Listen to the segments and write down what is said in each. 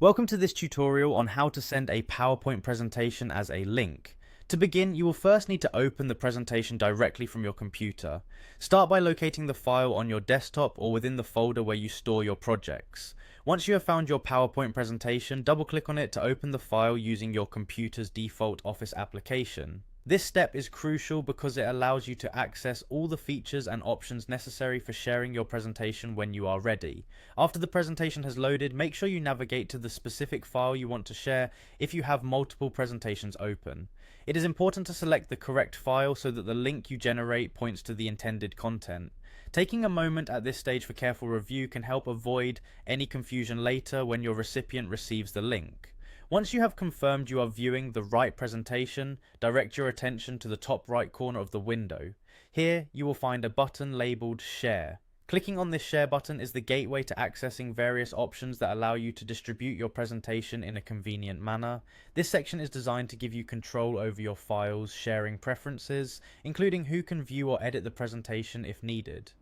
Welcome to this tutorial on how to send a PowerPoint presentation as a link. To begin, you will first need to open the presentation directly from your computer. Start by locating the file on your desktop or within the folder where you store your projects. Once you have found your PowerPoint presentation, double-click on it to open the file using your computer's default Office application. This step is crucial because it allows you to access all the features and options necessary for sharing your presentation when you are ready. After the presentation has loaded, make sure you navigate to the specific file you want to share if you have multiple presentations open. It is important to select the correct file so that the link you generate points to the intended content. Taking a moment at this stage for careful review can help avoid any confusion later when your recipient receives the link. Once you have confirmed you are viewing the right presentation, direct your attention to the top right corner of the window. Here, you will find a button labeled Share. Clicking on this Share button is the gateway to accessing various options that allow you to distribute your presentation in a convenient manner. This section is designed to give you control over your file's sharing preferences, including who can view or edit the presentation if needed.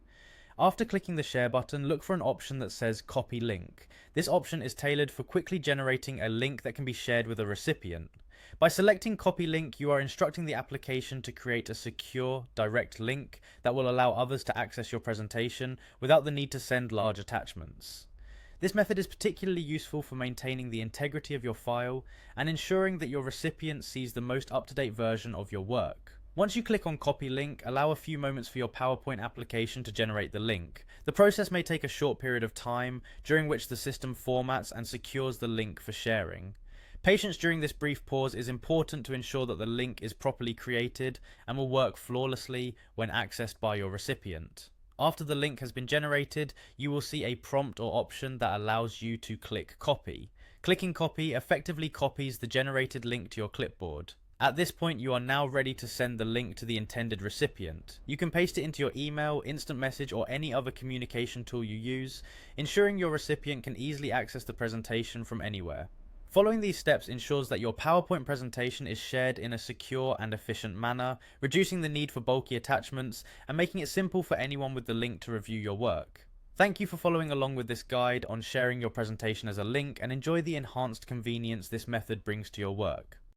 After clicking the Share button, look for an option that says Copy Link. This option is tailored for quickly generating a link that can be shared with a recipient. By selecting Copy Link, you are instructing the application to create a secure, direct link that will allow others to access your presentation without the need to send large attachments. This method is particularly useful for maintaining the integrity of your file and ensuring that your recipient sees the most up-to-date version of your work. Once you click on Copy Link, allow a few moments for your PowerPoint application to generate the link. The process may take a short period of time, during which the system formats and secures the link for sharing. Patience during this brief pause is important to ensure that the link is properly created and will work flawlessly when accessed by your recipient. After the link has been generated, you will see a prompt or option that allows you to click Copy. Clicking Copy effectively copies the generated link to your clipboard. At this point, you are now ready to send the link to the intended recipient. You can paste it into your email, instant message, or any other communication tool you use, ensuring your recipient can easily access the presentation from anywhere. Following these steps ensures that your PowerPoint presentation is shared in a secure and efficient manner, reducing the need for bulky attachments and making it simple for anyone with the link to review your work. Thank you for following along with this guide on sharing your presentation as a link, and enjoy the enhanced convenience this method brings to your work.